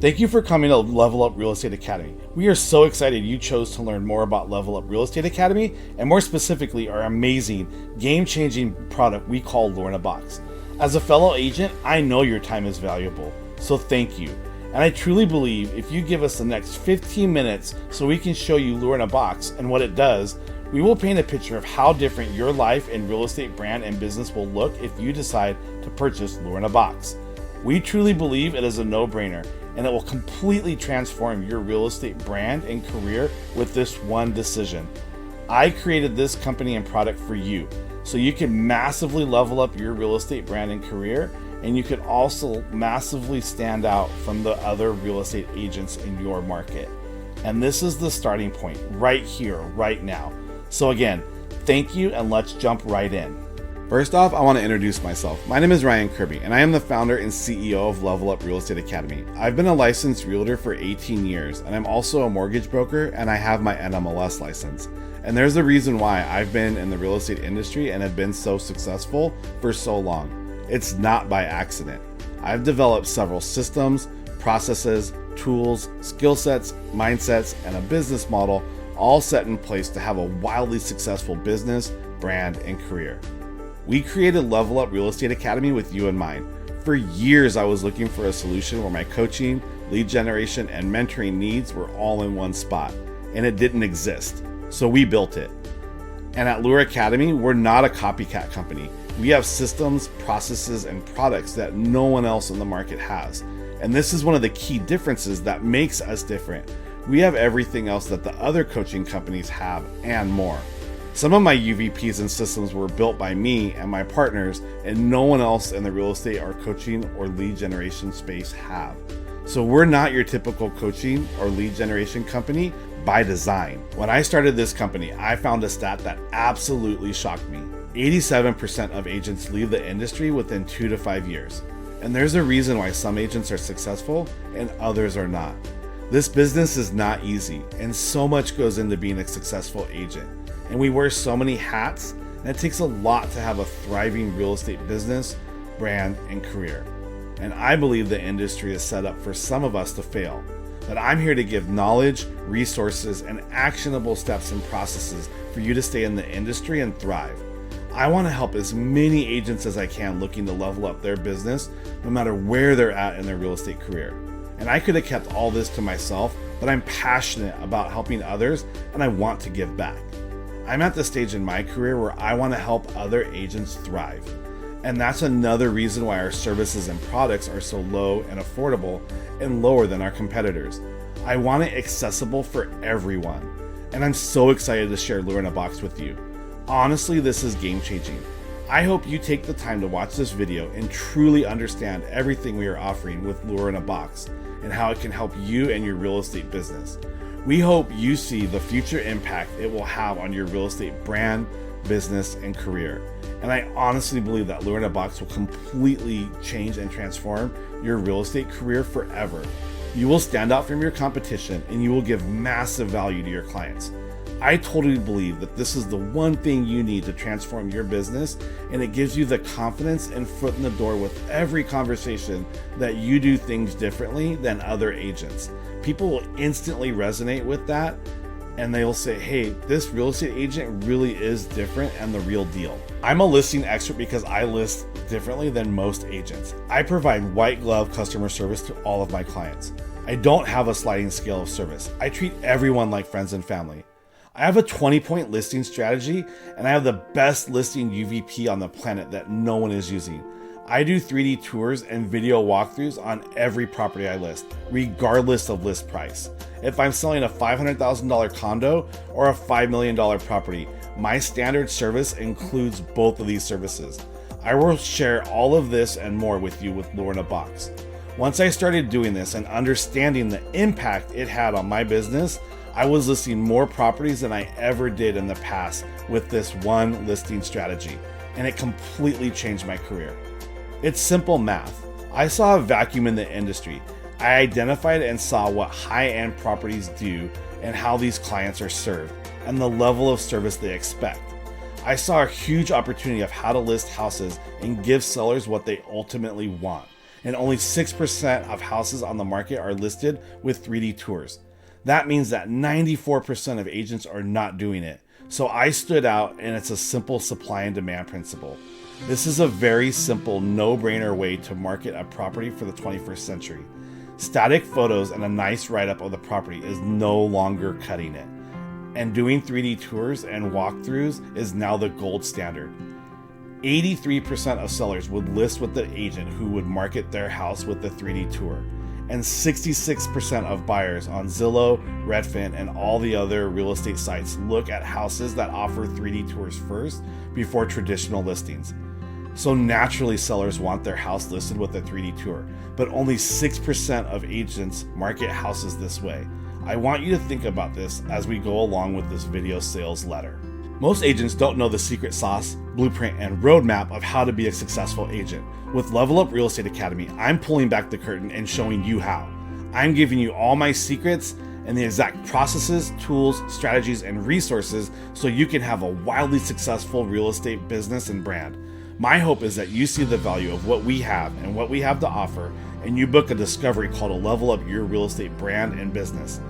Thank you for coming to Level Up Real Estate Academy. We are so excited you chose to learn more about Level Up Real Estate Academy, and more specifically, our amazing, game-changing product we call Lure in a Box. As a fellow agent, I know your time is valuable, so thank you. And I truly believe if you give us the next 15 minutes so we can show you Lure in a Box and what it does, we will paint a picture of how different your life and real estate brand and business will look if you decide to purchase Lure in a Box. We truly believe it is a no-brainer, and it will completely transform your real estate brand and career with this one decision. I created this company and product for you, so you can massively level up your real estate brand and career, and you can also massively stand out from the other real estate agents in your market. And this is the starting point right here, right now. So again, thank you, and let's jump right in. First off, I want to introduce myself. My name is Ryan Kirby, and I am the founder and CEO of Level Up Real Estate Academy. I've been a licensed realtor for 18 years, and I'm also a mortgage broker, and I have my NMLS license. And there's a reason why I've been in the real estate industry and have been so successful for so long. It's not by accident. I've developed several systems, processes, tools, skill sets, mindsets, and a business model all set in place to have a wildly successful business, brand, and career. We created Level Up Real Estate Academy with you in mind. For years, I was looking for a solution where my coaching, lead generation, and mentoring needs were all in one spot, and it didn't exist. So we built it. And at Lure Academy, we're not a copycat company. We have systems, processes, and products that no one else in the market has. And this is one of the key differences that makes us different. We have everything else that the other coaching companies have and more. Some of my UVPs and systems were built by me and my partners, and no one else in the real estate or coaching or lead generation space have. So we're not your typical coaching or lead generation company by design. When I started this company, I found a stat that absolutely shocked me. 87% of agents leave the industry within 2 to 5 years. And there's a reason why some agents are successful and others are not. This business is not easy, and so much goes into being a successful agent. And we wear so many hats, and it takes a lot to have a thriving real estate business, brand, and career. And I believe the industry is set up for some of us to fail. But I'm here to give knowledge, resources, and actionable steps and processes for you to stay in the industry and thrive. I want to help as many agents as I can looking to level up their business, no matter where they're at in their real estate career. And I could have kept all this to myself, but I'm passionate about helping others, and I want to give back. I'm at the stage in my career where I want to help other agents thrive. And that's another reason why our services and products are so low and affordable and lower than our competitors. I want it accessible for everyone. And I'm so excited to share Lure in a Box with you. Honestly, this is game changing. I hope you take the time to watch this video and truly understand everything we are offering with Lure in a Box and how it can help you and your real estate business. We hope you see the future impact it will have on your real estate brand, business, and career. And I honestly believe that Lure in a Box will completely change and transform your real estate career forever. You will stand out from your competition, and you will give massive value to your clients. I totally believe that this is the one thing you need to transform your business, and it gives you the confidence and foot in the door with every conversation that you do things differently than other agents. People will instantly resonate with that, and they'll say, hey, this real estate agent really is different and the real deal. I'm a listing expert because I list differently than most agents. I provide white glove customer service to all of my clients. I don't have a sliding scale of service. I treat everyone like friends and family. I have a 20-point listing strategy, and I have the best listing UVP on the planet that no one is using. I do 3D tours and video walkthroughs on every property I list, regardless of list price. If I'm selling a $500,000 condo or a $5 million property, my standard service includes both of these services. I will share all of this and more with you with Lure in a Box. Once I started doing this and understanding the impact it had on my business, I was listing more properties than I ever did in the past with this one listing strategy, and it completely changed my career. It's simple math. I saw a vacuum in the industry. I identified and saw what high-end properties do and how these clients are served and the level of service they expect. I saw a huge opportunity of how to list houses and give sellers what they ultimately want. and only 6% of houses on the market are listed with 3D tours. That means that 94% of agents are not doing it. So I stood out, and it's a simple supply and demand principle. This is a very simple, no-brainer way to market a property for the 21st century. Static photos and a nice write-up of the property is no longer cutting it. And doing 3D tours and walkthroughs is now the gold standard. 83% of sellers would list with the agent who would market their house with the 3D tour. And 66% of buyers on Zillow, Redfin, and all the other real estate sites look at houses that offer 3D tours first before traditional listings. So naturally, sellers want their house listed with a 3D tour, but only 6% of agents market houses this way. I want you to think about this as we go along with this video sales letter. Most agents don't know the secret sauce, blueprint, and roadmap of how to be a successful agent. With Level Up Real Estate Academy, I'm pulling back the curtain and showing you how. I'm giving you all my secrets and the exact processes, tools, strategies, and resources so you can have a wildly successful real estate business and brand. My hope is that you see the value of what we have and what we have to offer, and you book a discovery called a Level Up Your Real Estate Brand and Business.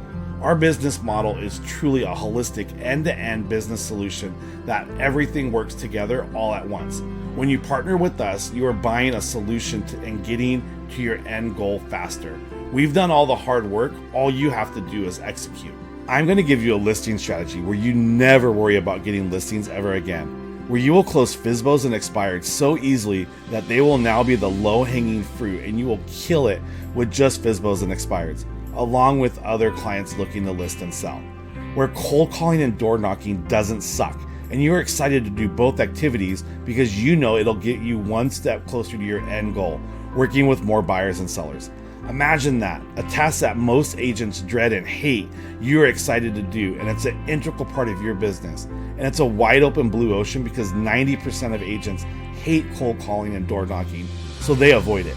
Our business model is truly a holistic end-to-end business solution that everything works together all at once. When you partner with us, you are buying a solution and getting to your end goal faster. We've done all the hard work. All you have to do is execute. I'm going to give you a listing strategy where you never worry about getting listings ever again, where you will close FSBOs and expireds so easily that they will now be the low-hanging fruit, and you will kill it with just FSBOs and expireds, along with other clients looking to list and sell, where cold calling and door knocking doesn't suck, and you're excited to do both activities because you know it'll get you one step closer to your end goal, working with more buyers and sellers. Imagine that, a task that most agents dread and hate, you're excited to do, and it's an integral part of your business. And it's a wide open blue ocean because 90% of agents hate cold calling and door knocking, so they avoid it.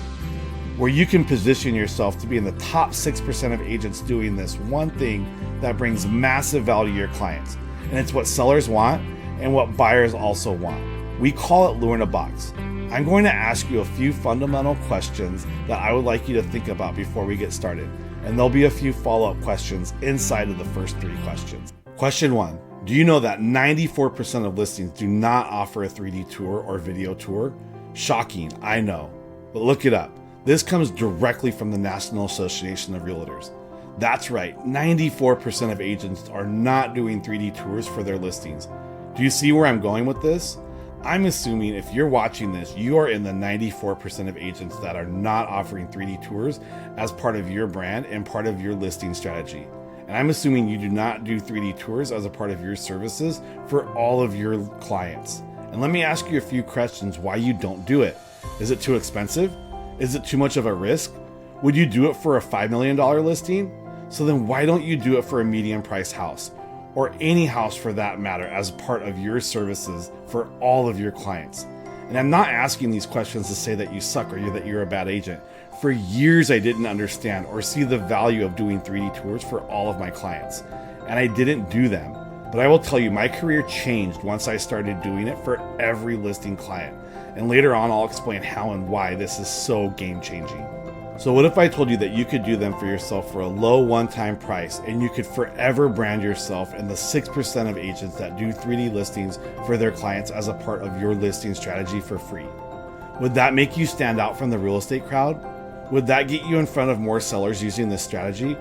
Where you can position yourself to be in the top 6% of agents doing this one thing that brings massive value to your clients. And it's what sellers want and what buyers also want. We call it Lure in a Box. I'm going to ask you a few fundamental questions that I would like you to think about before we get started. And there'll be a few follow-up questions inside of the first 3 questions. Question 1. Do you know that 94% of listings do not offer a 3D tour or video tour? Shocking, I know. But look it up. This comes directly from the National Association of Realtors. That's right, 94% of agents are not doing 3D tours for their listings. Do you see where I'm going with this? I'm assuming if you're watching this, you are in the 94% of agents that are not offering 3D tours as part of your brand and part of your listing strategy. And I'm assuming you do not do 3D tours as a part of your services for all of your clients. And let me ask you a few questions why you don't do it. Is it too expensive? Is it too much of a risk? Would you do it for a $5 million listing? So then why don't you do it for a medium price house? Or any house for that matter as part of your services for all of your clients? And I'm not asking these questions to say that you suck or that you're a bad agent. For years I didn't understand or see the value of doing 3D tours for all of my clients. And I didn't do them. But I will tell you, my career changed once I started doing it for every listing client. And later on I'll explain how and why this is so game changing. So what if I told you that you could do them for yourself for a low one-time price and you could forever brand yourself in the 6% of agents that do 3D listings for their clients as a part of your listing strategy for free? Would that make you stand out from the real estate crowd? Would that get you in front of more sellers using this strategy?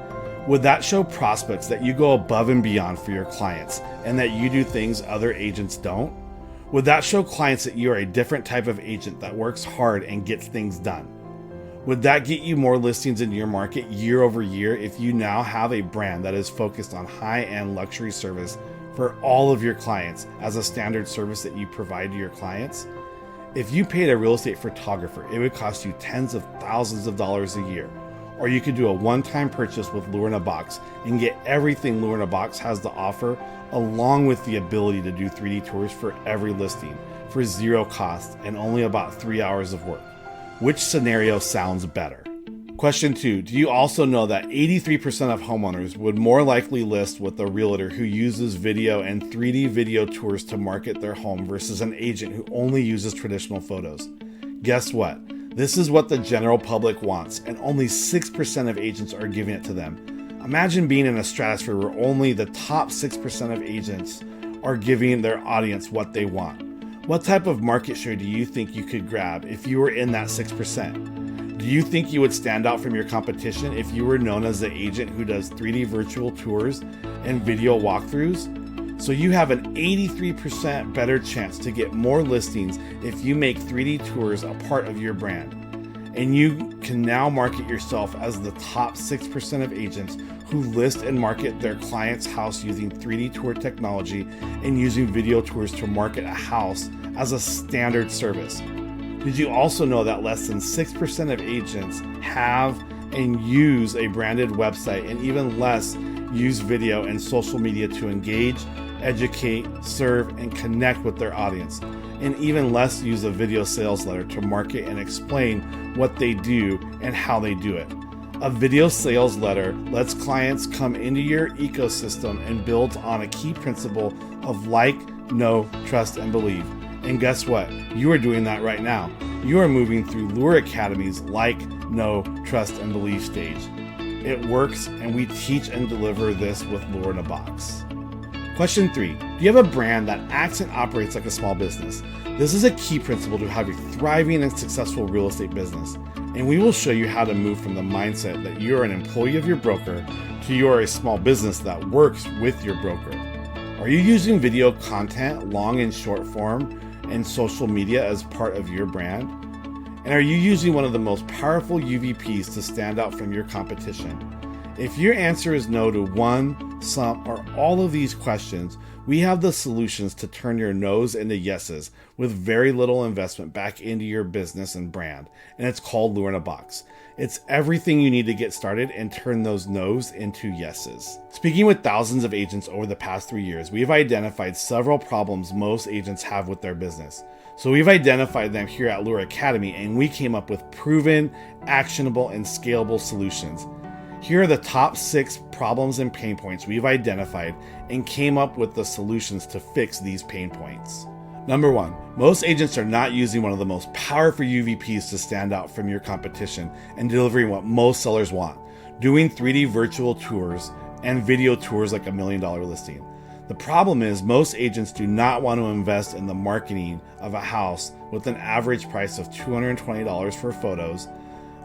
Would that show prospects that you go above and beyond for your clients and that you do things other agents don't? Would that show clients that you are a different type of agent that works hard and gets things done? Would that get you more listings in your market year over year if you now have a brand that is focused on high-end luxury service for all of your clients as a standard service that you provide to your clients? If you paid a real estate photographer, it would cost you tens of thousands of dollars a year. Or you could do a one-time purchase with Lure in a Box and get everything Lure in a Box has to offer, along with the ability to do 3D tours for every listing for zero cost and only about 3 hours of work. Which scenario sounds better? Question 2, do you also know that 83% of homeowners would more likely list with a realtor who uses video and 3D video tours to market their home versus an agent who only uses traditional photos? Guess what? This is what the general public wants, and only 6% of agents are giving it to them. Imagine being in a stratosphere where only the top 6% of agents are giving their audience what they want. What type of market share do you think you could grab if you were in that 6%? Do you think you would stand out from your competition if you were known as the agent who does 3D virtual tours and video walkthroughs? So you have an 83% better chance to get more listings if you make 3D tours a part of your brand. And you can now market yourself as the top 6% of agents who list and market their client's house using 3D tour technology and using video tours to market a house as a standard service. Did you also know that less than 6% of agents have and use a branded website, and even less use video and social media to engage, educate, serve, and connect with their audience, and even less use a video sales letter to market and explain what they do and how they do it? A video sales letter lets clients come into your ecosystem and builds on a key principle of like, know, trust, and believe. And guess what? You are doing that right now. You are moving through Lure Academy's like, know, trust, and believe stage. It works, and we teach and deliver this with Lure in a Box. Question 3. Do you have a brand that acts and operates like a small business? This is a key principle to have a thriving and successful real estate business. And we will show you how to move from the mindset that you're an employee of your broker to you're a small business that works with your broker. Are you using video content, long and short form, and social media as part of your brand? And are you using one of the most powerful UVPs to stand out from your competition? If your answer is no to one, some, or all of these questions, we have the solutions to turn your no's into yeses with very little investment back into your business and brand, and it's called Lure in a Box. It's everything you need to get started and turn those no's into yeses. Speaking with thousands of agents over the past 3 years, we've identified several problems most agents have with their business. So we've identified them here at Lure Academy, and we came up with proven, actionable, and scalable solutions. Here are the top 6 problems and pain points we've identified and came up with the solutions to fix these pain points. Number 1, most agents are not using one of the most powerful UVPs to stand out from your competition and delivering what most sellers want, doing 3D virtual tours and video tours like $1 million listing. The problem is most agents do not want to invest in the marketing of a house with an average price of $220 for photos,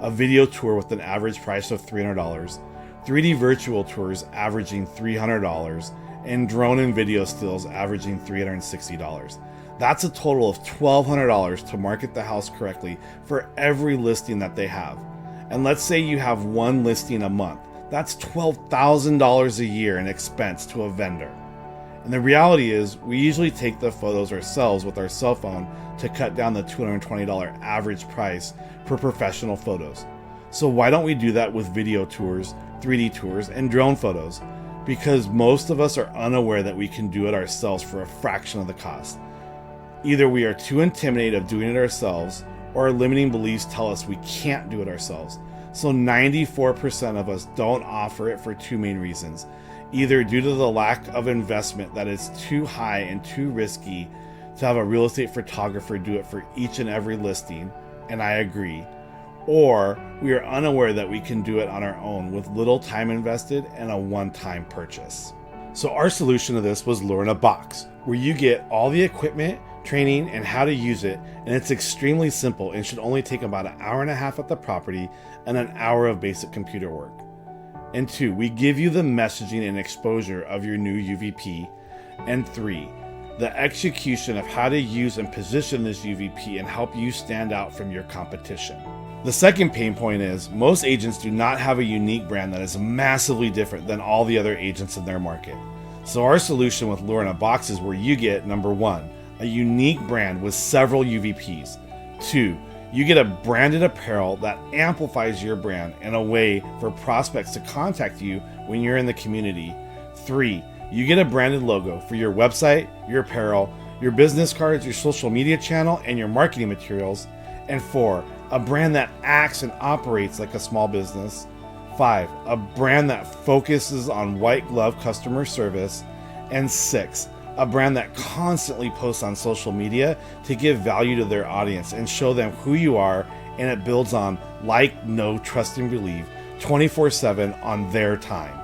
a video tour with an average price of $300, 3D virtual tours averaging $300, and drone and video stills averaging $360. That's a total of $1,200 to market the house correctly for every listing that they have. And let's say you have one listing a month. That's $12,000 a year in expense to a vendor. And the reality is, we usually take the photos ourselves with our cell phone to cut down the $220 average price for professional photos. So why don't we do that with video tours, 3D tours, and drone photos? Because most of us are unaware that we can do it ourselves for a fraction of the cost. Either we are too intimidated of doing it ourselves, or our limiting beliefs tell us we can't do it ourselves. So 94% of us don't offer it for 2 main reasons. Either due to the lack of investment that is too high and too risky to have a real estate photographer do it for each and every listing, and I agree, or we are unaware that we can do it on our own with little time invested and a one-time purchase. So our solution to this was Lure in a Box, where you get all the equipment, training, and how to use it, and it's extremely simple and should only take about 1.5 hours at the property and an hour of basic computer work. And 2, we give you the messaging and exposure of your new UVP. And 3, the execution of how to use and position this UVP and help you stand out from your competition. The second pain point is most agents do not have a unique brand that is massively different than all the other agents in their market. So our solution with Lure in a Box is where you get, number 1, a unique brand with several UVPs. 2, you get a branded apparel that amplifies your brand in a way for prospects to contact you when you're in the community. 3, you get a branded logo for your website, your apparel, your business cards, your social media channel, and your marketing materials. And 4, a brand that acts and operates like a small business. 5, a brand that focuses on white glove customer service. And 6, a brand that constantly posts on social media to give value to their audience and show them who you are and it builds on like, know, trust, and believe 24/7 on their time.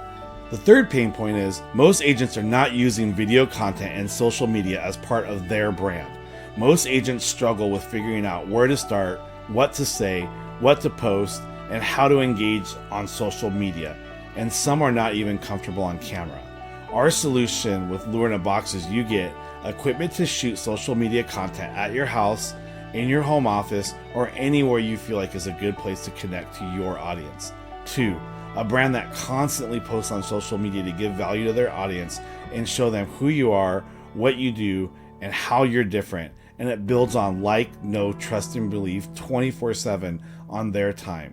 The third pain point is most agents are not using video content and social media as part of their brand. Most agents struggle with figuring out where to start, what to say, what to post, and how to engage on social media, and some are not even comfortable on camera. Our solution with Lure in a Box is you get equipment to shoot social media content at your house, in your home office, or anywhere you feel like is a good place to connect to your audience. 2, a brand that constantly posts on social media to give value to their audience and show them who you are, what you do, and how you're different. And it builds on like, know, trust, and believe 24/7 on their time.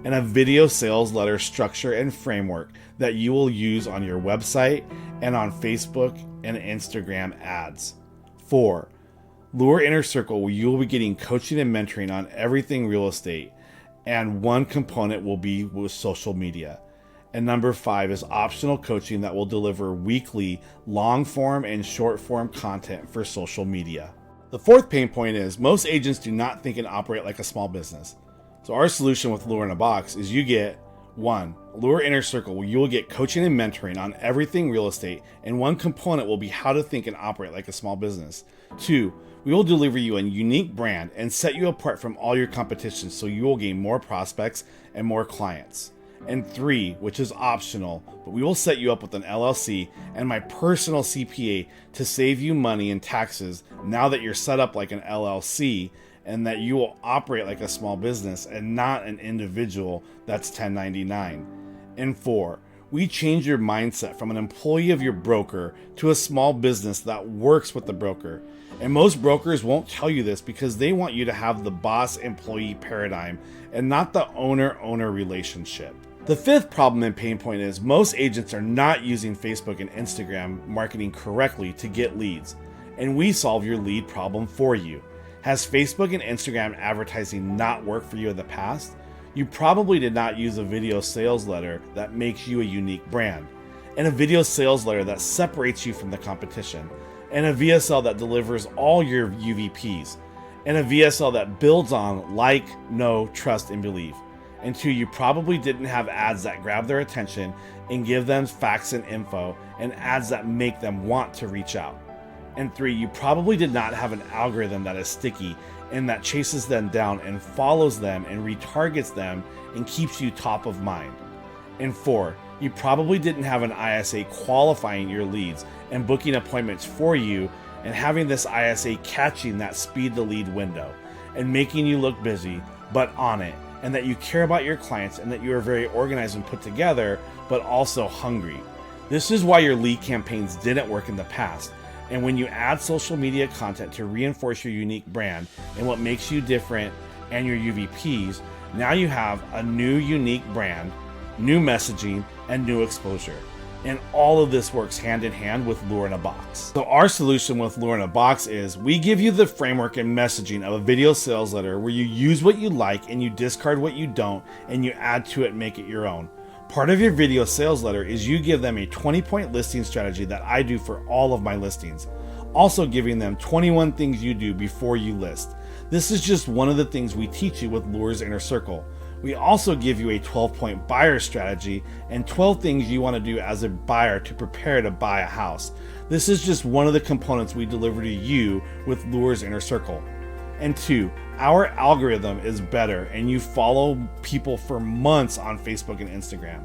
And a video sales letter structure and framework that you will use on your website and on Facebook and Instagram ads. 4, Lure Inner Circle, where you will be getting coaching and mentoring on everything real estate, and one component will be with social media. And number 5 is optional coaching that will deliver weekly long form and short form content for social media. The fourth pain point is most agents do not think and operate like a small business. So our solution with Lure in a Box is you get 1, Lure Inner Circle, where you will get coaching and mentoring on everything real estate, and one component will be how to think and operate like a small business. 2, we will deliver you a unique brand and set you apart from all your competition so you will gain more prospects and more clients. And 3, which is optional, but we will set you up with an LLC and my personal CPA to save you money in taxes now that you're set up like an LLC, and that you will operate like a small business and not an individual that's 1099. And 4, we change your mindset from an employee of your broker to a small business that works with the broker. And most brokers won't tell you this because they want you to have the boss-employee paradigm and not the owner-owner relationship. The fifth problem and pain point is most agents are not using Facebook and Instagram marketing correctly to get leads, and we solve your lead problem for you. Has Facebook and Instagram advertising not worked for you in the past? You probably did not use a video sales letter that makes you a unique brand, and a video sales letter that separates you from the competition, and a VSL that delivers all your UVPs, and a VSL that builds on like, know, trust, and believe. And 2, you probably didn't have ads that grab their attention and give them facts and info, and ads that make them want to reach out. And 3, you probably did not have an algorithm that is sticky and that chases them down and follows them and retargets them and keeps you top of mind. And 4, you probably didn't have an ISA qualifying your leads and booking appointments for you and having this ISA catching that speed the lead window and making you look busy, but on it, and that you care about your clients and that you are very organized and put together, but also hungry. This is why your lead campaigns didn't work in the past. And when you add social media content to reinforce your unique brand and what makes you different and your UVPs, now you have a new unique brand, new messaging, and new exposure. And all of this works hand in hand with Lure in a Box. So our solution with Lure in a Box is we give you the framework and messaging of a video sales letter where you use what you like and you discard what you don't and you add to it, make it your own. Part of your video sales letter is you give them a 20-point listing strategy that I do for all of my listings. Also giving them 21 things you do before you list. This is just one of the things we teach you with Lure's Inner Circle. We also give you a 12-point buyer strategy and 12 things you want to do as a buyer to prepare to buy a house. This is just one of the components we deliver to you with Lure's Inner Circle. And 2, our algorithm is better and you follow people for months on Facebook and Instagram.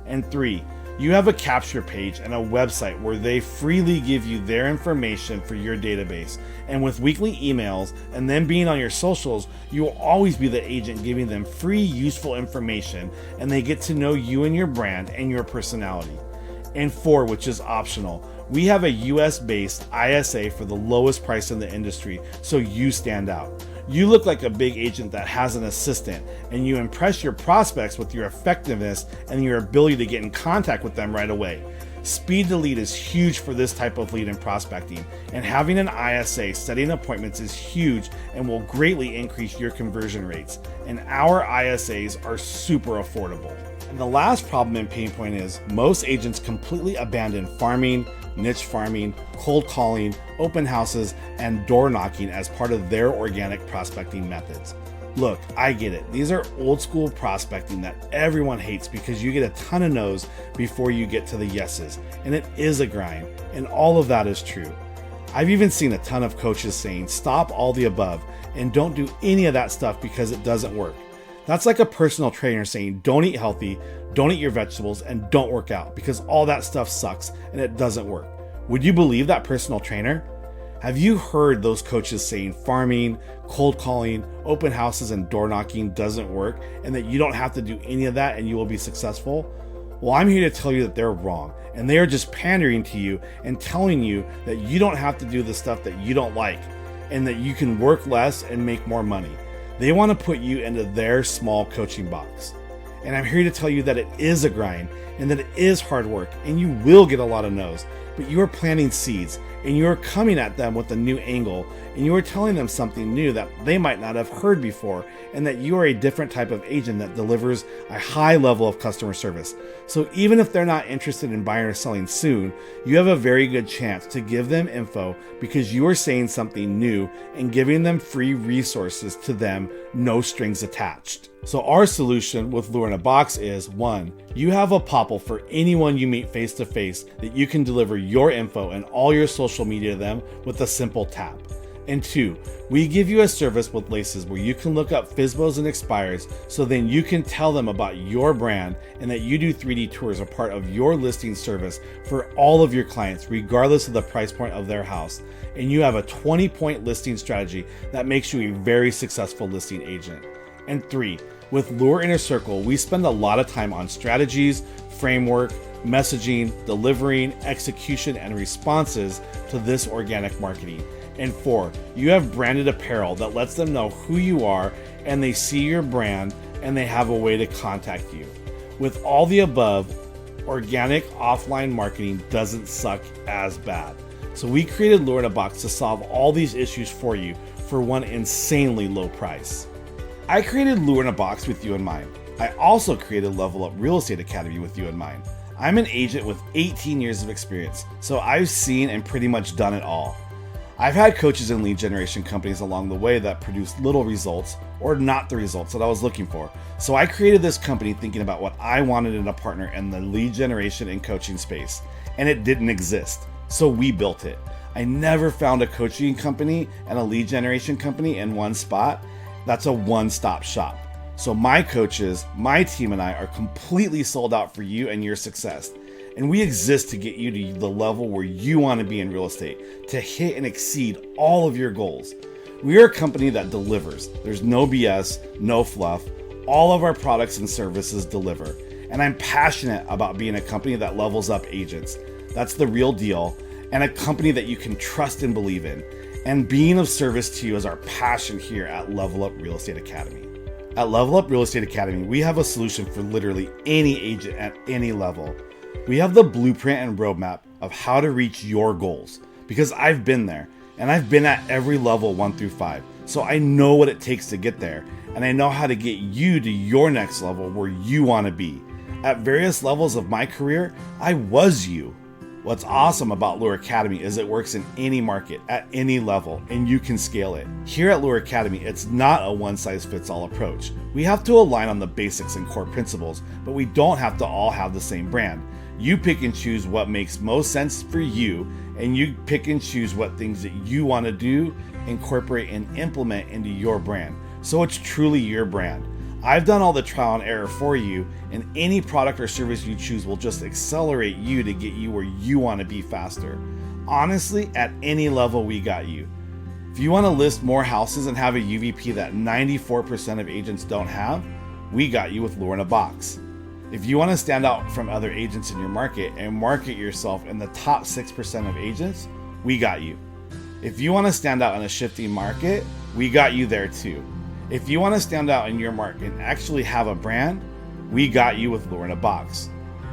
And 3, you have a capture page and a website where they freely give you their information for your database. And with weekly emails and then being on your socials, you will always be the agent giving them free, useful information, and they get to know you and your brand and your personality. And 4, which is optional, we have a US-based ISA for the lowest price in the industry, so you stand out. You look like a big agent that has an assistant, and you impress your prospects with your effectiveness and your ability to get in contact with them right away. Speed to lead is huge for this type of lead in prospecting, and having an ISA setting appointments is huge and will greatly increase your conversion rates. And our ISAs are super affordable. And the last problem and pain point is most agents completely abandon farming, niche farming, cold calling, open houses, and door knocking as part of their organic prospecting methods. Look, I get it. These are old school prospecting that everyone hates because you get a ton of no's before you get to the yeses, and it is a grind, and all of that is true. I've even seen a ton of coaches saying stop all the above and don't do any of that stuff because it doesn't work. That's like a personal trainer saying don't eat healthy, don't eat your vegetables, and don't work out because all that stuff sucks and it doesn't work. Would you believe that personal trainer? Have you heard those coaches saying farming, cold calling, open houses, and door knocking doesn't work and that you don't have to do any of that and you will be successful? Well, I'm here to tell you that they're wrong, and they are just pandering to you and telling you that you don't have to do the stuff that you don't like and that you can work less and make more money. They want to put you into their small coaching box. And I'm here to tell you that it is a grind and that it is hard work and you will get a lot of no's, but you are planting seeds and you are coming at them with a new angle and you are telling them something new that they might not have heard before and that you are a different type of agent that delivers a high level of customer service. So even if they're not interested in buying or selling soon, you have a very good chance to give them info because you are saying something new and giving them free resources to them, no strings attached. So our solution with Lure in a Box is 1. You have a popple for anyone you meet face to face that you can deliver your info and all your social media to them with a simple tap. And 2, we give you a service with Laces where you can look up FSBOs and expires so then you can tell them about your brand and that you do 3D tours are part of your listing service for all of your clients regardless of the price point of their house. And you have a 20-point listing strategy that makes you a very successful listing agent. And 3, with Lure Inner Circle, we spend a lot of time on strategies, framework, messaging, delivering, execution, and responses to this organic marketing. And 4, you have branded apparel that lets them know who you are and they see your brand and they have a way to contact you. With all the above, organic offline marketing doesn't suck as bad. So we created Lure in a Box to solve all these issues for you for one insanely low price. I created Lure in a Box with you in mind. I also created Level Up Real Estate Academy with you in mind. I'm an agent with 18 years of experience, so I've seen and pretty much done it all. I've had coaches and lead generation companies along the way that produced little results or not the results that I was looking for. So I created this company thinking about what I wanted in a partner in the lead generation and coaching space, and it didn't exist. So we built it. I never found a coaching company and a lead generation company in one spot. That's a one-stop shop. So my coaches, my team, and I are completely sold out for you and your success. And we exist to get you to the level where you want to be in real estate, to hit and exceed all of your goals. We are a company that delivers. There's no BS, no fluff. All of our products and services deliver. And I'm passionate about being a company that levels up agents. That's the real deal. And a company that you can trust and believe in. And being of service to you is our passion here at Level Up Real Estate Academy. At Level Up Real Estate Academy, we have a solution for literally any agent at any level. We have the blueprint and roadmap of how to reach your goals because I've been there and I've been at every level 1 through 5. So I know what it takes to get there and I know how to get you to your next level where you want to be. At various levels of my career, I was you. What's awesome about Lure Academy is it works in any market, at any level, and you can scale it. Here at Lure Academy, it's not a one-size-fits-all approach. We have to align on the basics and core principles, but we don't have to all have the same brand. You pick and choose what makes most sense for you, and you pick and choose what things that you want to do, incorporate, and implement into your brand. So it's truly your brand. I've done all the trial and error for you, and any product or service you choose will just accelerate you to get you where you want to be faster. Honestly, at any level, we got you. If you want to list more houses and have a UVP that 94% of agents don't have, we got you with Lure in a Box. If you want to stand out from other agents in your market and market yourself in the top 6% of agents, we got you. If you want to stand out in a shifting market, we got you there too. If you want to stand out in your market and actually have a brand, we got you with Lure in a Box.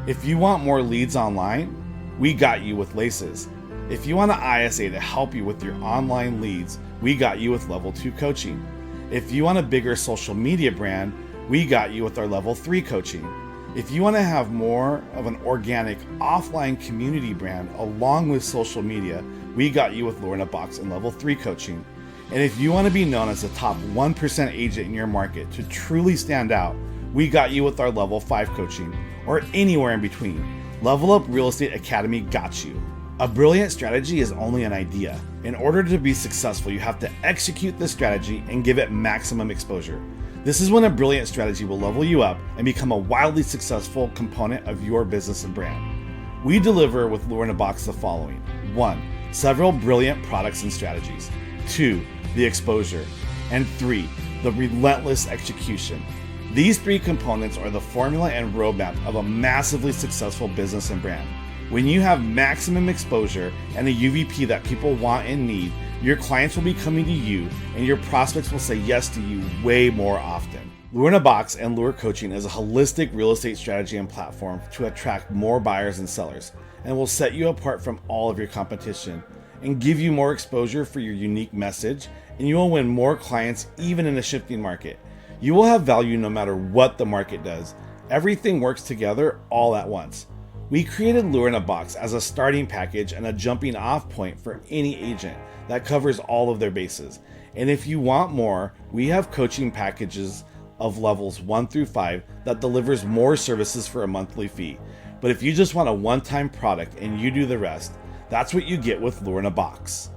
If you want more leads online, we got you with Laces. If you want an ISA to help you with your online leads, we got you with Level 2 coaching. If you want a bigger social media brand, we got you with our Level 3 coaching. If you want to have more of an organic offline community brand along with social media, we got you with Lure in a Box and Level 3 coaching. And if you want to be known as the top 1% agent in your market to truly stand out, we got you with our Level 5 coaching, or anywhere in between. Level Up Real Estate Academy got you. A brilliant strategy is only an idea. In order to be successful, you have to execute the strategy and give it maximum exposure. This is when a brilliant strategy will level you up and become a wildly successful component of your business and brand. We deliver with Lure in a Box the following. 1. Several brilliant products and strategies. 2. The exposure. And 3. The relentless execution. These 3 components are the formula and roadmap of a massively successful business and brand. When you have maximum exposure and a UVP that people want and need, your clients will be coming to you and your prospects will say yes to you way more often. Lure in a Box and Lure Coaching is a holistic real estate strategy and platform to attract more buyers and sellers, and will set you apart from all of your competition and give you more exposure for your unique message, and you will win more clients even in a shifting market. You will have value no matter what the market does. Everything works together all at once. We created Lure in a Box as a starting package and a jumping off point for any agent that covers all of their bases. And if you want more, we have coaching packages of levels 1 through 5 that delivers more services for a monthly fee. But if you just want a one-time product and you do the rest, that's what you get with Lure in a Box.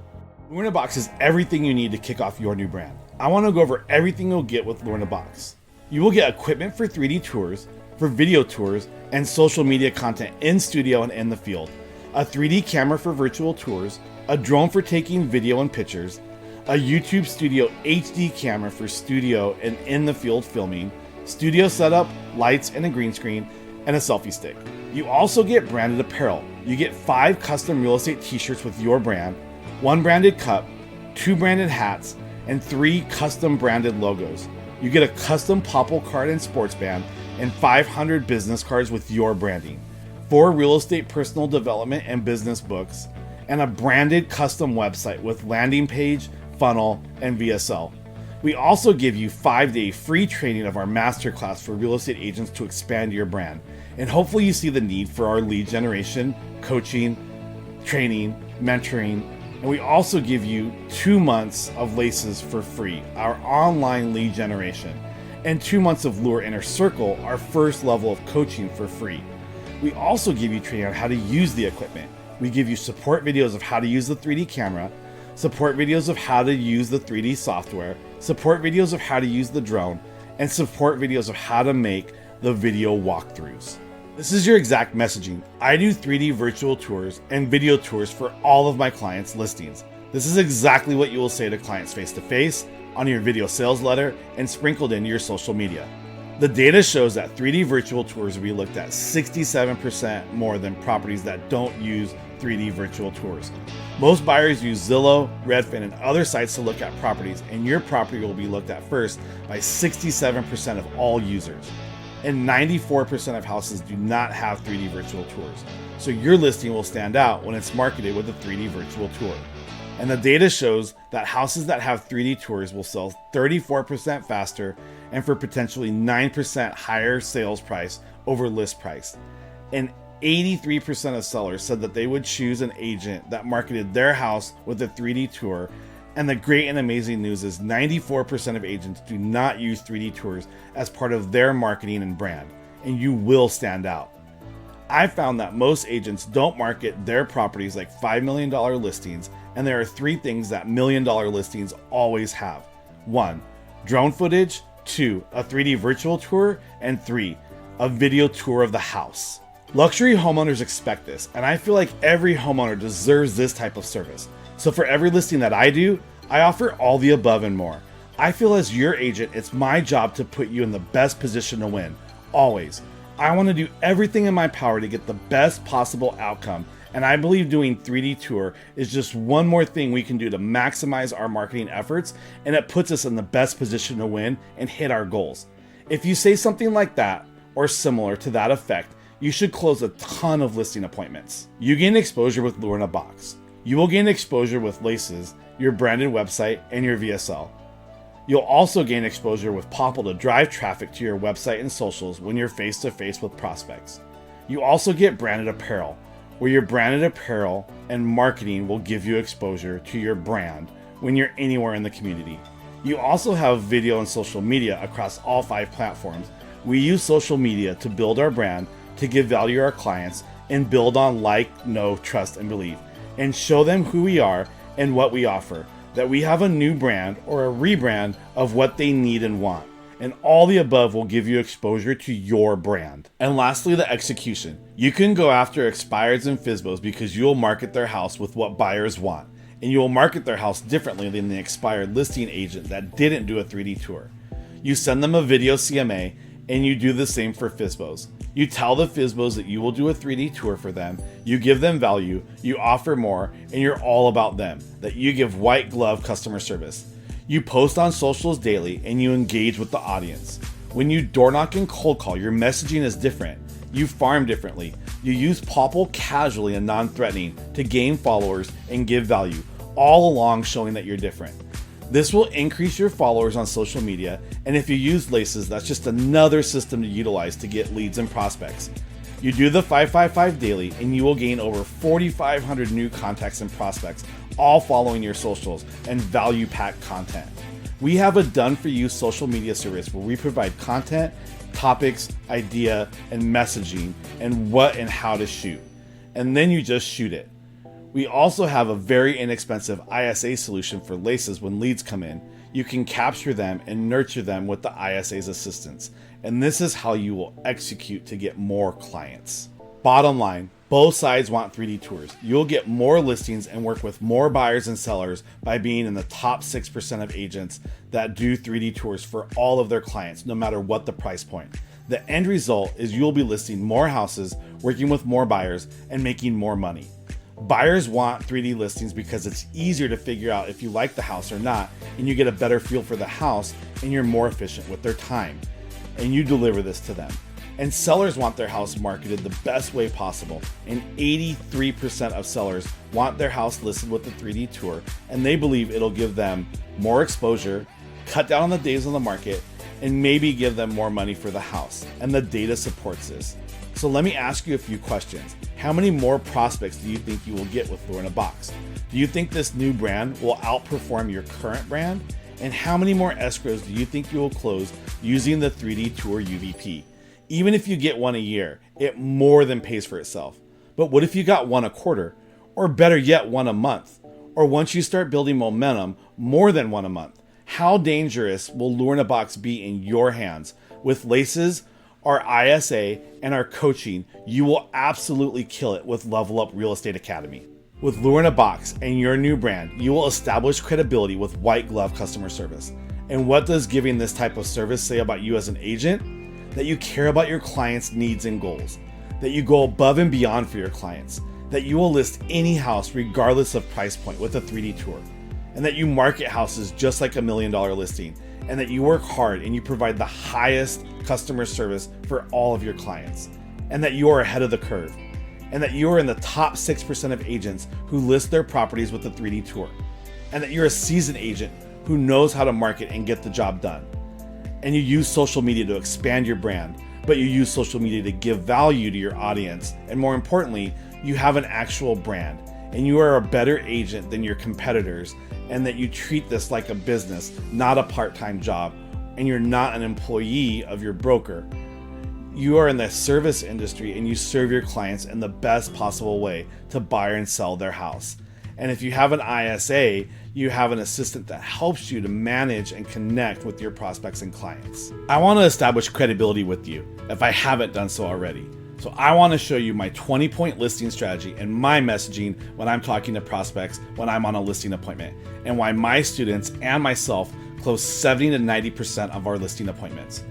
Lure in a Box is everything you need to kick off your new brand. I want to go over everything you'll get with Lure in a Box. You will get equipment for 3D tours, for video tours, and social media content in studio and in the field, a 3D camera for virtual tours, a drone for taking video and pictures, a YouTube Studio HD camera for studio and in the field filming, studio setup, lights and a green screen, and a selfie stick. You also get branded apparel. You get 5 custom real estate t-shirts with your brand, 1 branded cup, 2 branded hats, and 3 custom branded logos. You get a custom Popple card and sports band, and 500 business cards with your branding, 4 real estate personal development and business books, and a branded custom website with landing page, funnel, and VSL. We also give you 5-day free training of our masterclass for real estate agents to expand your brand. And hopefully you see the need for our lead generation, coaching, training, mentoring, and we also give you 2 months of Laces for free, our online lead generation, and 2 months of Lure Inner Circle, our first level of coaching for free. We also give you training on how to use the equipment. We give you support videos of how to use the 3D camera, support videos of how to use the 3D software, support videos of how to use the drone, and support videos of how to make the video walkthroughs. This is your exact messaging. I do 3D virtual tours and video tours for all of my clients' listings. This is exactly what you will say to clients face-to-face, on your video sales letter, and sprinkled into your social media. The data shows that 3D virtual tours will be looked at 67% more than properties that don't use 3D virtual tours. Most buyers use Zillow, Redfin, and other sites to look at properties, and your property will be looked at first by 67% of all users. And 94% of houses do not have 3D virtual tours. So your listing will stand out when it's marketed with a 3D virtual tour. And the data shows that houses that have 3D tours will sell 34% faster and for potentially 9% higher sales price over list price. And 83% of sellers said that they would choose an agent that marketed their house with a 3D tour. And the great and amazing news is 94% of agents do not use 3D tours as part of their marketing and brand, and you will stand out. I found that most agents don't market their properties like $5 million listings, and there are 3 things that $1 million listings always have. 1, drone footage. 2, a 3D virtual tour. And 3, a video tour of the house. Luxury homeowners expect this, and I feel like every homeowner deserves this type of service. So for every listing that I do, I offer all the above and more. I feel as your agent, it's my job to put you in the best position to win, always. I want to do everything in my power to get the best possible outcome, and I believe doing 3D tour is just one more thing we can do to maximize our marketing efforts, and it puts us in the best position to win and hit our goals. If you say something like that, or similar to that effect, you should close a ton of listing appointments. You gain exposure with Lure in a Box. You will gain exposure with Laces, your branded website, and your VSL. You'll also gain exposure with Popple to drive traffic to your website and socials when you're face-to-face with prospects. You also get branded apparel, where your branded apparel and marketing will give you exposure to your brand when you're anywhere in the community. You also have video and social media across all 5 platforms. We use social media to build our brand, to give value to our clients, and build on like, know, trust, and believe, and show them who we are and what we offer, that we have a new brand or a rebrand of what they need and want. And all the above will give you exposure to your brand. And lastly, the execution. You can go after expireds and FSBOs because you'll market their house with what buyers want. And you will market their house differently than the expired listing agent that didn't do a 3D tour. You send them a video CMA and you do the same for FSBOs. You tell the FSBOs that you will do a 3D tour for them, you give them value, you offer more, and you're all about them, that you give white glove customer service. You post on socials daily and you engage with the audience. When you door knock and cold call, your messaging is different. You farm differently. You use Popple casually and non-threatening to gain followers and give value, all along showing that you're different. This will increase your followers on social media, and if you use Laces, that's just another system to utilize to get leads and prospects. You do the 555 daily and you will gain over 4,500 new contacts and prospects, all following your socials and value-packed content. We have a done-for-you social media service where we provide content, topics, idea, and messaging, and what and how to shoot. And then you just shoot it. We also have a very inexpensive ISA solution for Laces when leads come in. You can capture them and nurture them with the ISA's assistance. And this is how you will execute to get more clients. Bottom line, both sides want 3D tours. You'll get more listings and work with more buyers and sellers by being in the top 6% of agents that do 3D tours for all of their clients, no matter what the price point. The end result is you'll be listing more houses, working with more buyers, and making more money. Buyers want 3D listings because it's easier to figure out if you like the house or not, and you get a better feel for the house, and you're more efficient with their time, and you deliver this to them. And sellers want their house marketed the best way possible, and 83% of sellers want their house listed with a 3D tour, and they believe it'll give them more exposure, cut down on the days on the market, and maybe give them more money for the house. And the data supports this. So let me ask you a few questions. How many more prospects do you think you will get with Lure in a Box? Do you think this new brand will outperform your current brand? And how many more escrows do you think you will close using the 3D Tour UVP? Even if you get one a year, it more than pays for itself. But what if you got one a quarter? Or better yet, one a month? Or once you start building momentum, more than one a month? How dangerous will Lure in a Box be in your hands? With Laces, our ISA, and our coaching, you will absolutely kill it with Level Up Real Estate Academy. With Lure in a Box and your new brand, you will establish credibility with white glove customer service. And what does giving this type of service say about you as an agent? That you care about your clients' needs and goals, that you go above and beyond for your clients, that you will list any house regardless of price point with a 3D tour, and that you market houses just like $1 million listing, and that you work hard and you provide the highest customer service for all of your clients, and that you are ahead of the curve, and that you are in the top 6% of agents who list their properties with a 3D tour, and that you're a seasoned agent who knows how to market and get the job done. And you use social media to expand your brand, but you use social media to give value to your audience, and more importantly, you have an actual brand, and you are a better agent than your competitors, and that you treat this like a business, not a part-time job, and you're not an employee of your broker. You are in the service industry and you serve your clients in the best possible way to buy and sell their house. And if you have an ISA, you have an assistant that helps you to manage and connect with your prospects and clients. I want to establish credibility with you if I haven't done so already. So I want to show you my 20-point listing strategy and my messaging when I'm talking to prospects when I'm on a listing appointment, and why my students and myself close 70 to 90% of our listing appointments.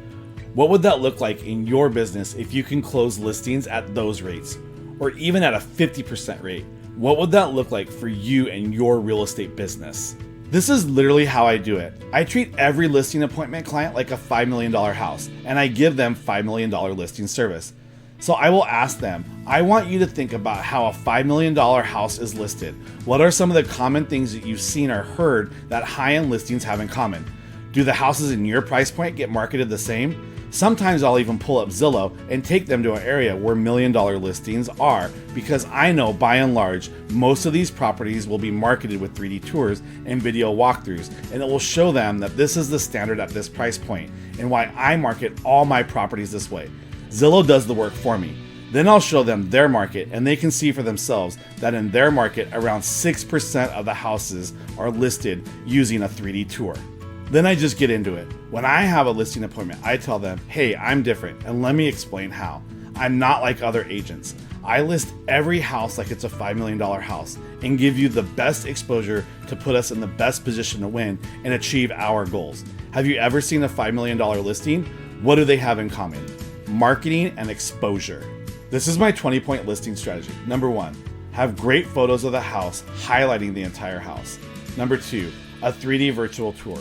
What would that look like in your business if you can close listings at those rates, or even at a 50% rate? What would that look like for you and your real estate business? This is literally how I do it. I treat every listing appointment client like a $5 million house, and I give them $5 million listing service. So I will ask them, I want you to think about how a $5 million house is listed. What are some of the common things that you've seen or heard that high-end listings have in common? Do the houses in your price point get marketed the same? Sometimes I'll even pull up Zillow and take them to an area where $1 million listings are, because I know by and large, most of these properties will be marketed with 3D tours and video walkthroughs, and it will show them that this is the standard at this price point and why I market all my properties this way. Zillow does the work for me. Then I'll show them their market, and they can see for themselves that in their market, around 6% of the houses are listed using a 3D tour. Then I just get into it. When I have a listing appointment, I tell them, hey, I'm different, and let me explain how. I'm not like other agents. I list every house like it's a $5 million house and give you the best exposure to put us in the best position to win and achieve our goals. Have you ever seen a $5 million listing? What do they have in common? Marketing and exposure. This is my 20-point listing strategy. Number 1, have great photos of the house highlighting the entire house. Number 2, a 3D virtual tour.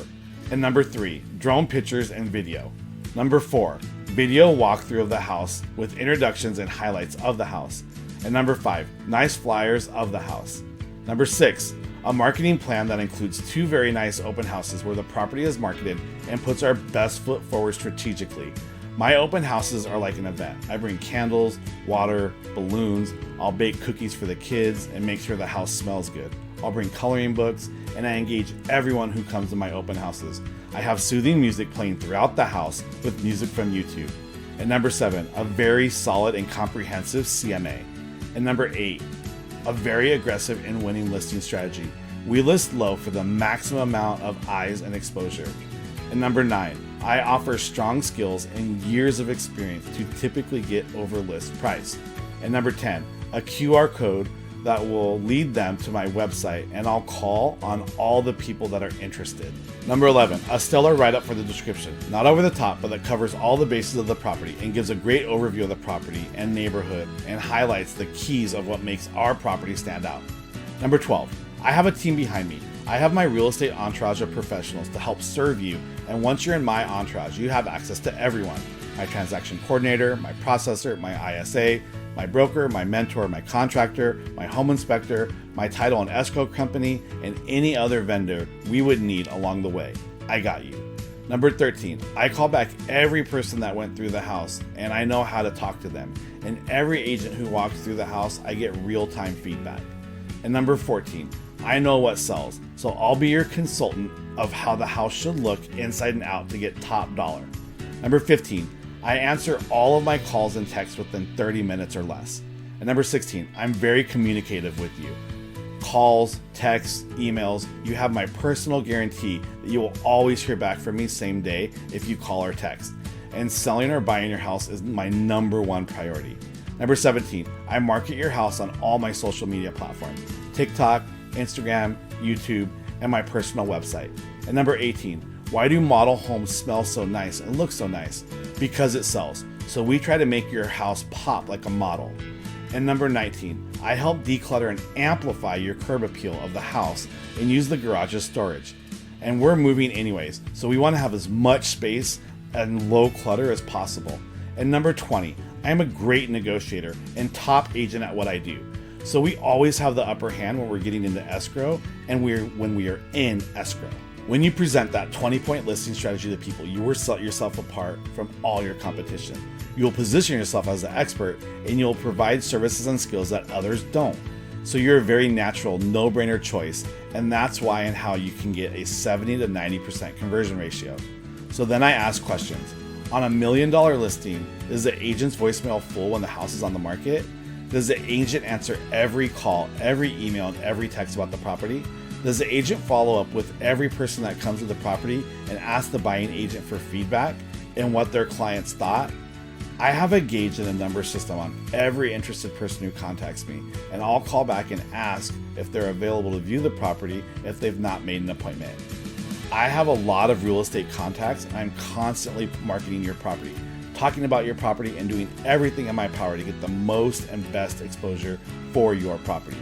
And number 3, drone pictures and video. Number 4, video walkthrough of the house with introductions and highlights of the house. And number 5, nice flyers of the house. Number 6, a marketing plan that includes 2 very nice open houses where the property is marketed and puts our best foot forward strategically. My open houses are like an event. I bring candles, water, balloons, I'll bake cookies for the kids and make sure the house smells good. I'll bring coloring books, and I engage everyone who comes to my open houses. I have soothing music playing throughout the house with music from YouTube. And number 7, a very solid and comprehensive CMA. And number 8, a very aggressive and winning listing strategy. We list low for the maximum amount of eyes and exposure. And number 9, I offer strong skills and years of experience to typically get over list price. And number 10, a QR code that will lead them to my website, and I'll call on all the people that are interested. Number 11, a stellar write-up for the description. Not over the top, but that covers all the bases of the property and gives a great overview of the property and neighborhood and highlights the keys of what makes our property stand out. Number 12, I have a team behind me. I have my real estate entourage of professionals to help serve you, and once you're in my entourage, you have access to everyone. My transaction coordinator, my processor, my ISA, my broker, my mentor, my contractor, my home inspector, my title and escrow company, and any other vendor we would need along the way. I got you. Number 13, I call back every person that went through the house, and I know how to talk to them. And every agent who walks through the house, I get real-time feedback. And number 14, I know what sells, so I'll be your consultant of how the house should look inside and out to get top dollar. Number 15, I answer all of my calls and texts within 30 minutes or less. And number 16, I'm very communicative with you. Calls, texts, emails, you have my personal guarantee that you will always hear back from me same day if you call or text. And selling or buying your house is my number 1 priority. Number 17, I market your house on all my social media platforms: TikTok, Instagram, YouTube, and my personal website. And number 18, why do model homes smell so nice and look so nice? Because it sells. So we try to make your house pop like a model. And number 19, I help declutter and amplify your curb appeal of the house and use the garage as storage. And we're moving anyways, so we want to have as much space and low clutter as possible. And number 20, I am a great negotiator and top agent at what I do. So we always have the upper hand when we're getting into escrow and when we are in escrow. When you present that 20-point listing strategy to people, you will set yourself apart from all your competition. You will position yourself as the expert, and you'll provide services and skills that others don't. So you're a very natural, no-brainer choice, and that's why and how you can get a 70 to 90% conversion ratio. So then I ask questions. On a $1 million listing, is the agent's voicemail full when the house is on the market? Does the agent answer every call, every email, and every text about the property? Does the agent follow up with every person that comes to the property and ask the buying agent for feedback and what their clients thought? I have a gauge and a number system on every interested person who contacts me, and I'll call back and ask if they're available to view the property if they've not made an appointment. I have a lot of real estate contacts, and I'm constantly marketing your property, talking about your property, and doing everything in my power to get the most and best exposure for your property.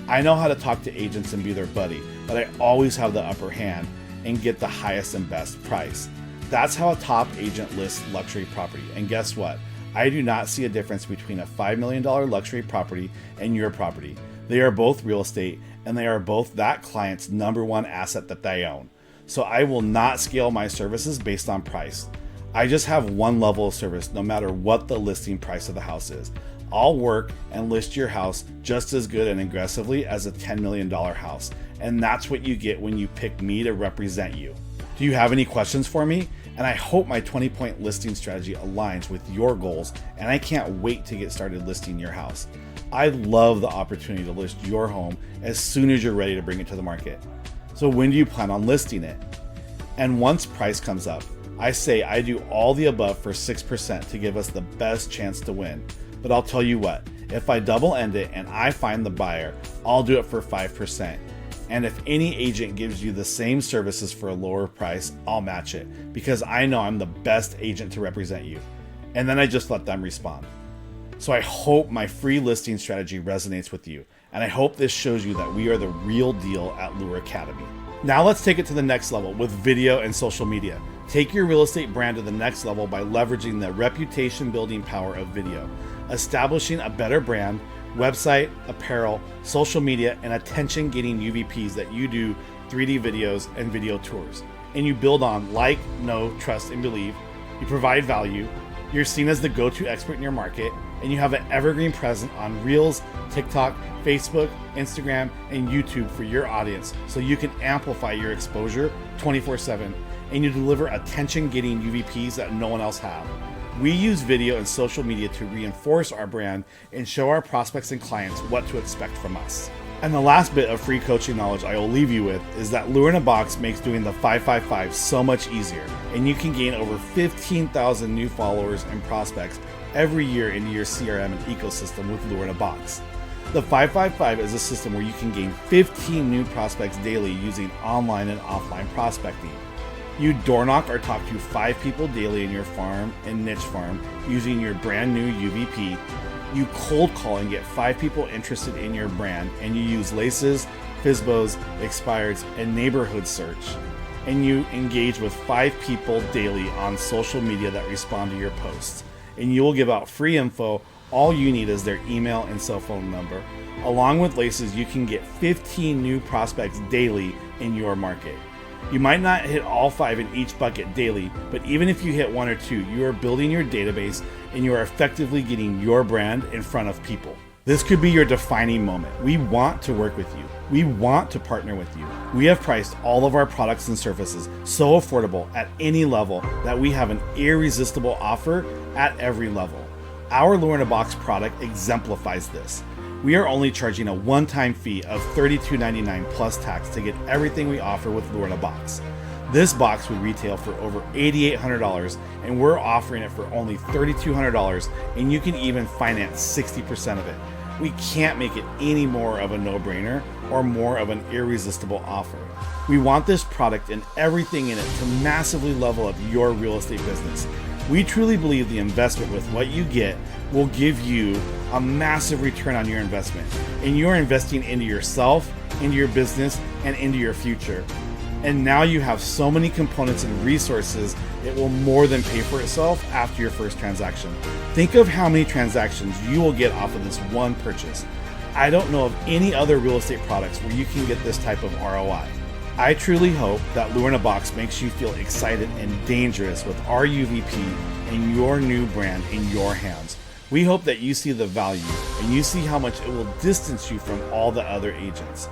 I know how to talk to agents and be their buddy, but I always have the upper hand and get the highest and best price. That's how a top agent lists luxury property. And guess what? I do not see a difference between a $5 million luxury property and your property. They are both real estate, and they are both that client's number 1 asset that they own. So I will not scale my services based on price. I just have one level of service no matter what the listing price of the house is. I'll work and list your house just as good and aggressively as a $10 million house. And that's what you get when you pick me to represent you. Do you have any questions for me? And I hope my 20-point listing strategy aligns with your goals, and I can't wait to get started listing your house. I love the opportunity to list your home as soon as you're ready to bring it to the market. So when do you plan on listing it? And once price comes up, I say I do all the above for 6% to give us the best chance to win. But I'll tell you what, if I double end it and I find the buyer, I'll do it for 5%. And if any agent gives you the same services for a lower price, I'll match it because I know I'm the best agent to represent you. And then I just let them respond. So I hope my free listing strategy resonates with you. And I hope this shows you that we are the real deal at Lure Academy. Now let's take it to the next level with video and social media. Take your real estate brand to the next level by leveraging the reputation building power of video, establishing a better brand, website, apparel, social media, and attention getting UVPs that you do 3D videos and video tours. And you build on like, know, trust, and believe. You provide value. You're seen as the go-to expert in your market, and you have an evergreen presence on Reels, TikTok, Facebook, Instagram, and YouTube for your audience so you can amplify your exposure 24/7, and you deliver attention getting UVPs that no one else has. We use video and social media to reinforce our brand and show our prospects and clients what to expect from us. And the last bit of free coaching knowledge I will leave you with is that Lure in a Box makes doing the 555 so much easier, and you can gain over 15,000 new followers and prospects every year into your CRM and ecosystem with Lure in a Box. The 555 is a system where you can gain 15 new prospects daily using online and offline prospecting. You door knock or talk to 5 people daily in your farm and niche farm using your brand new UVP. You cold call and get 5 people interested in your brand, and you use laces, FSBOs, expireds, and neighborhood search. And you engage with 5 people daily on social media that respond to your posts. And you will give out free info. All you need is their email and cell phone number. Along with laces, you can get 15 new prospects daily in your market. You might not hit all 5 in each bucket daily, but even if you hit 1 or 2, you are building your database and you are effectively getting your brand in front of people. This could be your defining moment. We want to work with you. We want to partner with you. We have priced all of our products and services so affordable at any level that we have an irresistible offer at every level. Our Lure in a Box product exemplifies this. We are only charging a one-time fee of $32.99 plus tax to get everything we offer with Lure in a Box. This box would retail for over $8,800, and we're offering it for only $3,200, and you can even finance 60% of it. We can't make it any more of a no-brainer or more of an irresistible offer. We want this product and everything in it to massively level up your real estate business. We truly believe the investment with what you get will give you a massive return on your investment, and you're investing into yourself, into your business, and into your future. And now you have so many components and resources, it will more than pay for itself after your first transaction. Think of how many transactions you will get off of this one purchase. I don't know of any other real estate products where you can get this type of ROI. I truly hope that Lure in a Box makes you feel excited and dangerous with our UVP and your new brand in your hands. We hope that you see the value and you see how much it will distance you from all the other agents.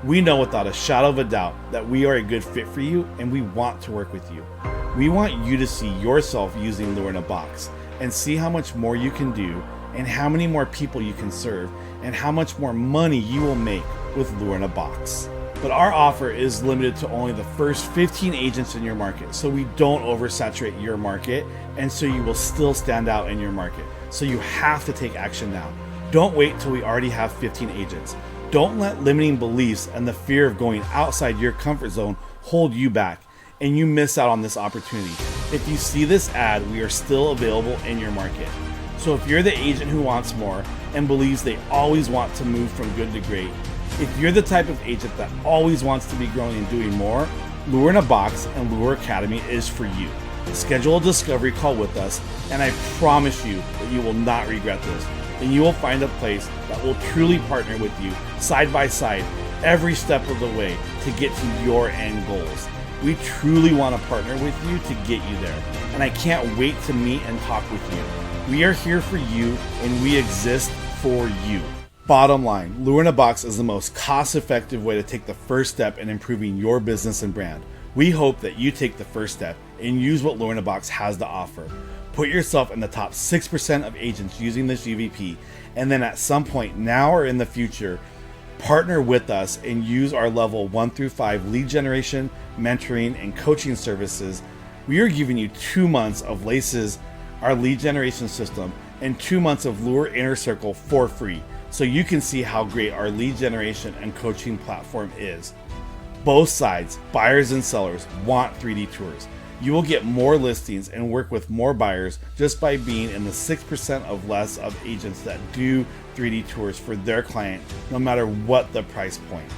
We know without a shadow of a doubt that we are a good fit for you, and we want to work with you. We want you to see yourself using Lure in a Box and see how much more you can do and how many more people you can serve and how much more money you will make with Lure in a Box. But our offer is limited to only the first 15 agents in your market, so we don't oversaturate your market, and so you will still stand out in your market. So you have to take action now. Don't wait till we already have 15 agents. Don't let limiting beliefs and the fear of going outside your comfort zone hold you back, and you miss out on this opportunity. If you see this ad, we are still available in your market. So if you're the agent who wants more and believes they always want to move from good to great, if you're the type of agent that always wants to be growing and doing more, Lure in a Box and Lure Academy is for you. Schedule a discovery call with us, and I promise you that you will not regret this. And you will find a place that will truly partner with you side by side every step of the way to get to your end goals. We truly want to partner with you to get you there, and I can't wait to meet and talk with you. We are here for you, and we exist for you. Bottom line, Lure in a Box is the most cost-effective way to take the first step in improving your business and brand. We hope that you take the first step and use what Lure in a Box has to offer. Put yourself in the top 6% of agents using this UVP, and then at some point now or in the future, partner with us and use our level 1 through 5 lead generation, mentoring, and coaching services. We are giving you 2 months of Laces, our lead generation system, and 2 months of Lure Inner Circle for free, so you can see how great our lead generation and coaching platform is. Both sides, buyers and sellers, want 3D tours. You will get more listings and work with more buyers just by being in the 6% of less of agents that do 3D tours for their client, no matter what the price point.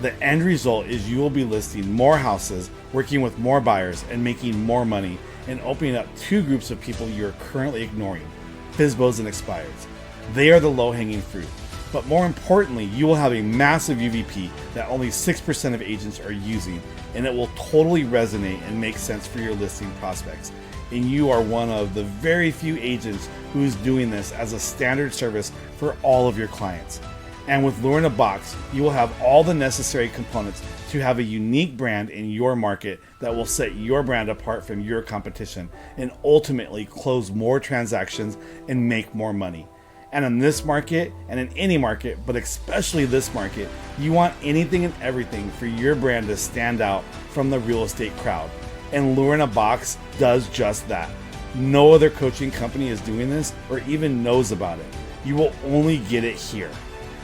The end result is you will be listing more houses, working with more buyers, and making more money, and opening up 2 groups of people you're currently ignoring, FSBOs and expireds. They are the low-hanging fruit. But more importantly, you will have a massive UVP that only 6% of agents are using, and it will totally resonate and make sense for your listing prospects. And you are one of the very few agents who is doing this as a standard service for all of your clients. And with Lure in a Box, you will have all the necessary components to have a unique brand in your market that will set your brand apart from your competition and ultimately close more transactions and make more money. And in this market, and in any market, but especially this market, you want anything and everything for your brand to stand out from the real estate crowd. And Lure in a Box does just that. No other coaching company is doing this or even knows about it. You will only get it here.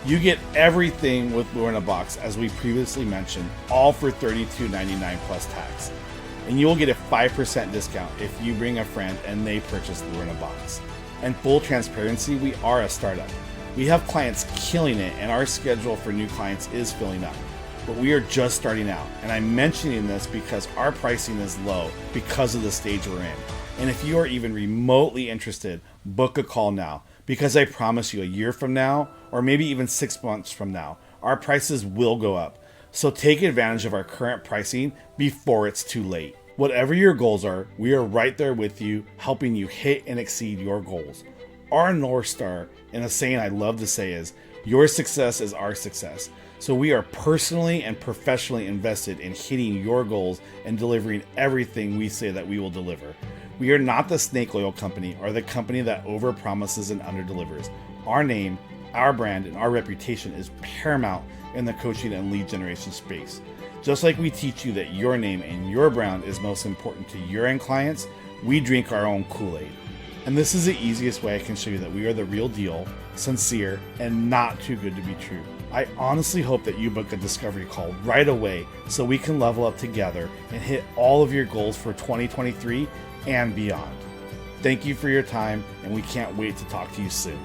You get everything with Lure in a Box, as we previously mentioned, all for $32.99 plus tax. And you will get a 5% discount if you bring a friend and they purchase Lure in a Box. And full transparency, we are a startup. We have clients killing it, and our schedule for new clients is filling up. But we are just starting out, and I'm mentioning this because our pricing is low because of the stage we're in. And if you are even remotely interested, book a call now, because I promise you a year from now, or maybe even 6 months from now, our prices will go up. So take advantage of our current pricing before it's too late. Whatever your goals are, we are right there with you, helping you hit and exceed your goals. Our North Star, and a saying I love to say, is your success is our success. So we are personally and professionally invested in hitting your goals and delivering everything we say that we will deliver. We are not the snake oil company or the company that overpromises and underdelivers. Our name, our brand, and our reputation is paramount in the coaching and lead generation space. Just like we teach you that your name and your brand is most important to your end clients, we drink our own Kool-Aid. And this is the easiest way I can show you that we are the real deal, sincere, and not too good to be true. I honestly hope that you book a discovery call right away so we can level up together and hit all of your goals for 2023 and beyond. Thank you for your time, and we can't wait to talk to you soon.